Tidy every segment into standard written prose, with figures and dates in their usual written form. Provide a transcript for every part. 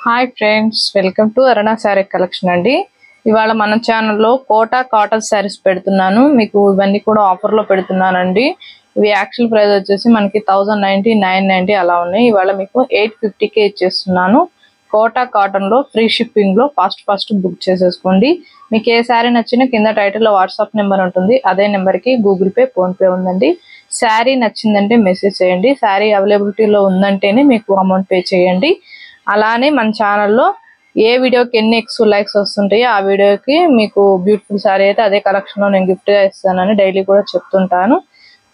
Hi friends, welcome to Aruna sari collection అండి. ఇవాళ మన ఛానల్లో కోటా కాటన్ శారీస్ పెడుతున్నాను. మీకు ఇవన్నీ కూడా ఆఫర్లో పెడుతున్నానండి. ఇవి యాక్చువల్ ప్రైస్ వచ్చేసి మనకి 1090, 990 అలా ఉన్నాయి. ఇవాళ మీకు 850కే ఇచ్చేస్తున్నాను. కోటా కాటన్లో ఫ్రీ షిప్పింగ్లో ఫాస్ట్ బుక్ చేసేసుకోండి. మీకు ఏ శారీ నచ్చినా కింద టైటిల్లో వాట్సాప్ నెంబర్ ఉంటుంది. అదే నెంబర్కి గూగుల్ పే, ఫోన్పే ఉందండి. శారీ నచ్చిందంటే మెసేజ్ చేయండి. శారీ అవైలబిలిటీలో ఉందంటేనే మీకు అమౌంట్ పే చేయండి. అలానే మన ఛానల్లో ఏ వీడియోకి ఎన్ని లైక్స్ వస్తుంటాయో ఆ వీడియోకి మీకు బ్యూటిఫుల్ శారీ అయితే అదే కలెక్షన్లో నేను గిఫ్ట్గా ఇస్తానని డైలీ కూడా చెప్తుంటాను.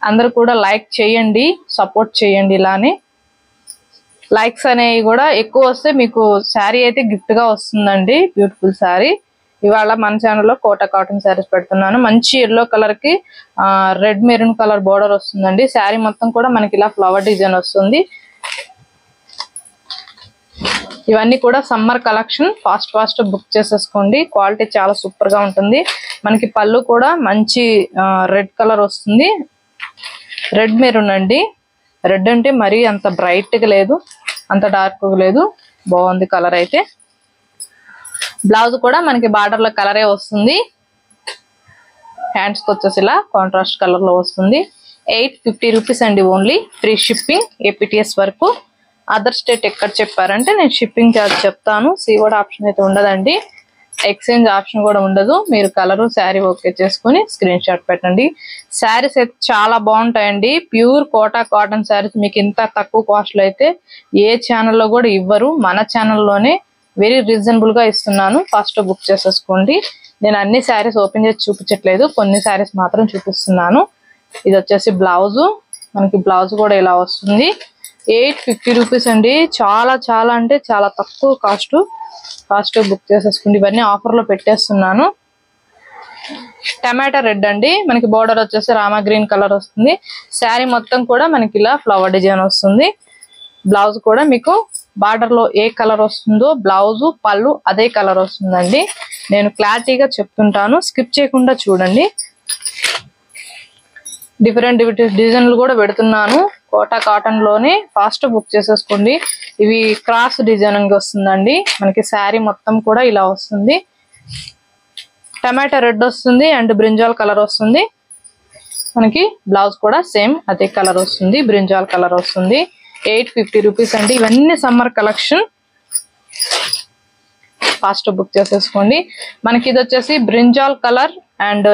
అందరూ కూడా లైక్ చేయండి, సపోర్ట్ చేయండి. ఇలానే లైక్స్ అనేవి కూడా ఎక్కువ వస్తే మీకు శారీ అయితే గిఫ్ట్గా వస్తుందండి, బ్యూటిఫుల్ శారీ. ఇవాళ మన ఛానల్లో కోటా కాటన్ శారీస్ పెడుతున్నాను. మంచి ఎల్లో కలర్కి రెడ్ మెరూన్ కలర్ బోర్డర్ వస్తుందండి. శారీ మొత్తం కూడా మనకి ఇలా ఫ్లవర్ డిజైన్ వస్తుంది. ఇవన్నీ కూడా సమ్మర్ కలెక్షన్. ఫాస్ట్ బుక్ చేసేసుకోండి. క్వాలిటీ చాలా సూపర్ గా ఉంటుంది. మనకి పళ్ళు కూడా మంచి రెడ్ కలర్ వస్తుంది. రెడ్ మెరూన్ అండి. రెడ్ అంటే మరీ అంత బ్రైట్ గా లేదు, అంత డార్క్ గా లేదు, బాగుంది కలర్ అయితే. బ్లౌజ్ కూడా మనకి బార్డర్ లో కలరే వస్తుంది. హ్యాండ్స్ కి వచ్చేసి ఇలా కాంట్రాస్ట్ కలర్ లో వస్తుంది. 850 రూపీస్ అండి ఓన్లీ. ఫ్రీ షిప్పింగ్ APTS వరకు. అదర్ స్టేట్ ఎక్కడ చెప్పారంటే నేను షిప్పింగ్ ఛార్జ్ చెప్తాను. సీఓడి ఆప్షన్ అయితే ఉండదండి. ఎక్స్చేంజ్ ఆప్షన్ కూడా ఉండదు. మీరు కలరు శారీ ఓకే చేసుకుని స్క్రీన్ షాట్ పెట్టండి. శారీస్ అయితే చాలా బాగుంటాయండి. ప్యూర్ కోటా కాటన్ శారీస్ మీకు ఇంత తక్కువ కాస్ట్లో అయితే ఏ ఛానల్లో కూడా ఇవ్వరు. మన ఛానల్లోనే వెరీ రీజనబుల్ గా ఇస్తున్నాను. ఫస్ట్ బుక్ చేసేసుకోండి. నేను అన్ని శారీస్ ఓపెన్ చేసి చూపించట్లేదు, కొన్ని శారీస్ మాత్రం చూపిస్తున్నాను. ఇది వచ్చేసి బ్లౌజు. మనకి బ్లౌజ్ కూడా ఇలా వస్తుంది. 850 రూపీస్ అండి. చాలా అంటే చాలా తక్కువ కాస్ట్ బుక్ చేసేసుకోండి. ఇవన్నీ ఆఫర్లో పెట్టేస్తున్నాను. టమాటా రెడ్ అండి. మనకి బోర్డర్ వచ్చేసి రామా గ్రీన్ కలర్ వస్తుంది. శారీ మొత్తం కూడా మనకి ఇలా ఫ్లవర్ డిజైన్ వస్తుంది. బ్లౌజ్ కూడా మీకు బార్డర్ లో ఏ కలర్ వస్తుందో బ్లౌజ్ పళ్ళు అదే కలర్ వస్తుందండి. నేను క్లారిటీగా చెప్తుంటాను, స్కిప్ చేయకుండా చూడండి. డిఫరెంట్ డిజైన్లు కూడా పెడుతున్నాను కోటా కాటన్ లోనే. ఫాస్ట్ బుక్ చేసేసుకోండి. ఇవి క్రాస్ డిజైనింగ్ వస్తుందండి. మనకి శారీ మొత్తం కూడా ఇలా వస్తుంది. టమాటా రెడ్ వస్తుంది అండ్ బ్రింజాల్ కలర్ వస్తుంది. మనకి బ్లౌజ్ కూడా సేమ్ అదే కలర్ వస్తుంది, బ్రింజాల్ కలర్ వస్తుంది. 850 రూపీస్ అండి. ఇవన్నీ సమ్మర్ కలెక్షన్. ఫాస్ట్ బుక్ చేసేసుకోండి. మనకి ఇది వచ్చేసి brinjal colour and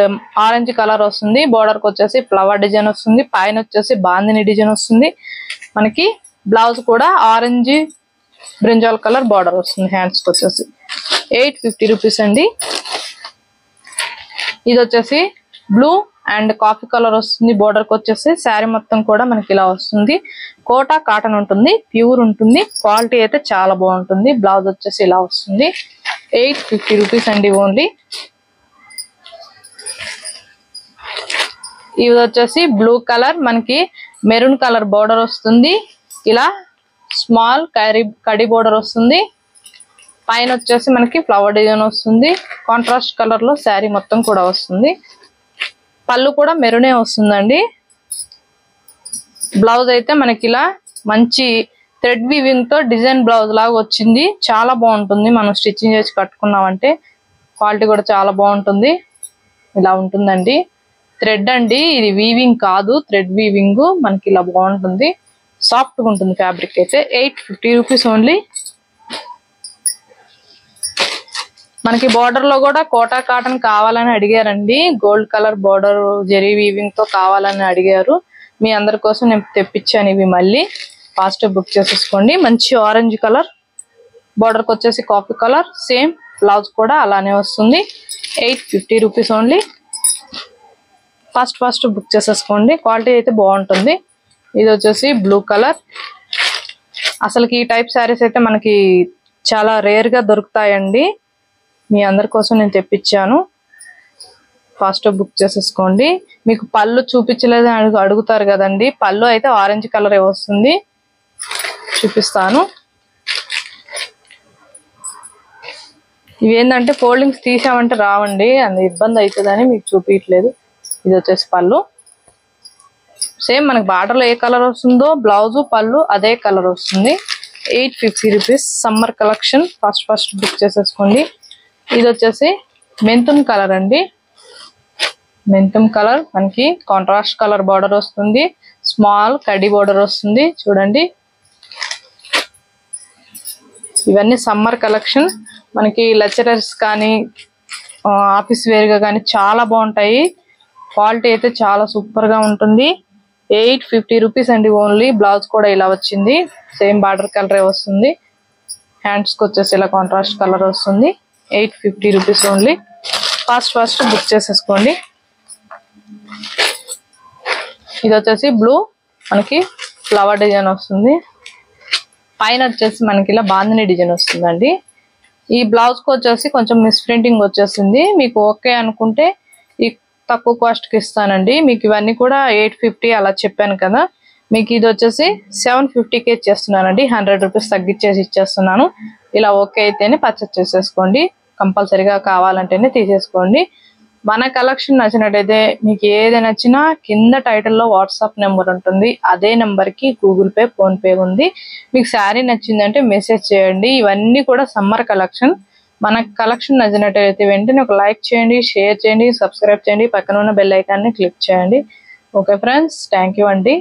orange colour వస్తుంది. బోర్డర్ కి వచ్చేసి ఫ్లవర్ డిజైన్ వస్తుంది. పైన వచ్చేసి బాందిని డిజైన్ వస్తుంది. మనకి బ్లౌజ్ కూడా ఆరెంజ్ బ్రింజాల్ కలర్ బోర్డర్ వస్తుంది. హ్యాండ్స్ కి వచ్చేసి 850 రూపీస్ అండి. ఇది వచ్చేసి బ్లూ అండ్ కాఫీ కలర్ వస్తుంది. బోర్డర్ కి వచ్చేసి శారీ మొత్తం కూడా మనకి ఇలా వస్తుంది. కోటా కాటన్ ఉంటుంది, ప్యూర్ ఉంటుంది. క్వాలిటీ అయితే చాలా బాగుంటుంది. బ్లౌజ్ వచ్చేసి ఇలా వస్తుంది. 850 రూపీస్ అండి ఓన్లీ. ఇది వచ్చేసి బ్లూ కలర్, మనకి మెరూన్ కలర్ బోర్డర్ వస్తుంది. ఇలా స్మాల్ కడి బోర్డర్ వస్తుంది. పైన వచ్చేసి మనకి ఫ్లవర్ డిజైన్ వస్తుంది. కాంట్రాస్ట్ కలర్ లో శారీ మొత్తం కూడా వస్తుంది. పళ్ళు కూడా మెరూనే వస్తుందండి. బ్లౌజ్ అయితే మనకి ఇలా మంచి థ్రెడ్ వీవింగ్ తో డిజైన్ బ్లౌజ్ లాగా వచ్చింది. చాలా బాగుంటుంది. మనం స్టిచ్చింగ్ చేసి కట్టుకున్నామంటే క్వాలిటీ కూడా చాలా బాగుంటుంది. ఇలా ఉంటుందండి. థ్రెడ్ అండి, ఇది వీవింగ్ కాదు, థ్రెడ్ వీవింగ్. మనకి ఇలా బాగుంటుంది, సాఫ్ట్ గా ఉంటుంది ఫ్యాబ్రిక్ అయితే. 850 రూపీస్ ఓన్లీ. మనకి బోర్డర్ లో కూడా కోటా కాటన్ కావాలని అడిగారండి. Gold colour border zari weaving తో కావాలని అడిగారు. మీ అందరి కోసం నేను తెప్పించాను ఇవి. మళ్ళీ ఫాస్ట్ బుక్ చేసేసుకోండి. మంచి ఆరెంజ్ కలర్, బోర్డర్ కి వచ్చేసి కాఫీ కలర్, సేమ్ బ్లౌజ్ కూడా అలానే వస్తుంది. 850 రూపీస్ ఓన్లీ. ఫాస్ట్ బుక్ చేసేసుకోండి. క్వాలిటీ అయితే బాగుంటుంది. ఇది వచ్చేసి బ్లూ కలర్. అసలుకి ఈ టైప్ శారీస్ అయితే మనకి చాలా రేర్ గా దొరుకుతాయండి. మీ అందరి కోసం నేను తెప్పించాను. ఫాస్ట్ బుక్ చేసేసుకోండి. మీకు పళ్ళు చూపించలేదని అడుగుతారు కదండి. పళ్ళు అయితే ఆరెంజ్ కలర్ వస్తుంది, చూపిస్తాను. ఇవేంటంటే ఫోల్డింగ్స్ తీసామంటే రావండి, అంత ఇబ్బంది అవుతుందని మీకు చూపించట్లేదు. ఇది వచ్చేసి పళ్ళు. సేమ్ మనకి బార్డర్ లో ఏ కలర్ వస్తుందో బ్లౌజ్ పళ్ళు అదే కలర్ వస్తుంది. 850 rupees. Summer collection first book చేసేసుకోండి. ఇది వచ్చేసి మెంతుమ్ కలర్ అండి. మెంతుమ్ కలర్ మనకి కాంట్రాస్ట్ కలర్ బార్డర్ వస్తుంది. స్మాల్ కడ్డీ బార్డర్ వస్తుంది చూడండి. ఇవన్నీ సమ్మర్ కలెక్షన్. మనకి లెక్చరర్స్ కానీ ఆఫీస్ వేర్ గా కానీ చాలా బాగుంటాయి. క్వాలిటీ అయితే చాలా సూపర్ గా ఉంటుంది. 850 రూపీస్ అండి ఓన్లీ. బ్లౌజ్ కూడా ఇలా వచ్చింది. సేమ్ బార్డర్ కలరే వస్తుంది. హ్యాండ్స్ కి వచ్చేసి ఇలా కాంట్రాస్ట్ కలర్ వస్తుంది. 850 రూపీస్ ఓన్లీ. ఫస్ట్ బుక్ చేసేసుకోండి. ఇది వచ్చేసి బ్లూ మనకి ఫ్లవర్ డిజైన్ వస్తుంది. పైన వచ్చేసి మనకి ఇలా బాందిని డిజైన్ వస్తుందండి. ఈ బ్లౌజ్ కి వచ్చేసి కొంచెం మిస్ ప్రింటింగ్ వచ్చేసింది. మీకు ఓకే అనుకుంటే ఈ తక్కువ కాస్ట్ కి ఇస్తానండి. మీకు ఇవన్నీ కూడా 850 అలా చెప్పాను కదా. మీకు ఇది వచ్చేసి 750కి ఇచ్చేస్తున్నానండి. 100 రూపీస్ తగ్గించేసి ఇచ్చేస్తున్నాను. ఇలా ఓకే అయితేనే పర్చేస్ చేసేసుకోండి. కంపల్సరీగా కావాలంటేనే తీసేసుకోండి. మన కలెక్షన్ నచ్చినట్టయితే మీకు ఏది నచ్చినా కింద టైటిల్లో వాట్సాప్ నెంబర్ ఉంటుంది. అదే నెంబర్ కి గూగుల్ పే, ఫోన్ పే ఉంది. మీకు శారీ నచ్చిందంటే మెసేజ్ చేయండి. ఇవన్నీ కూడా సమ్మర్ కలెక్షన్. మన కలెక్షన్ నచ్చినట్టయితే వెంటనే ఒక లైక్ చేయండి, షేర్ చేయండి, సబ్స్క్రైబ్ చేయండి, పక్కన ఉన్న బెల్ ఐకాన్ని క్లిక్ చేయండి. ఓకే ఫ్రెండ్స్, థ్యాంక్ యూ అండి.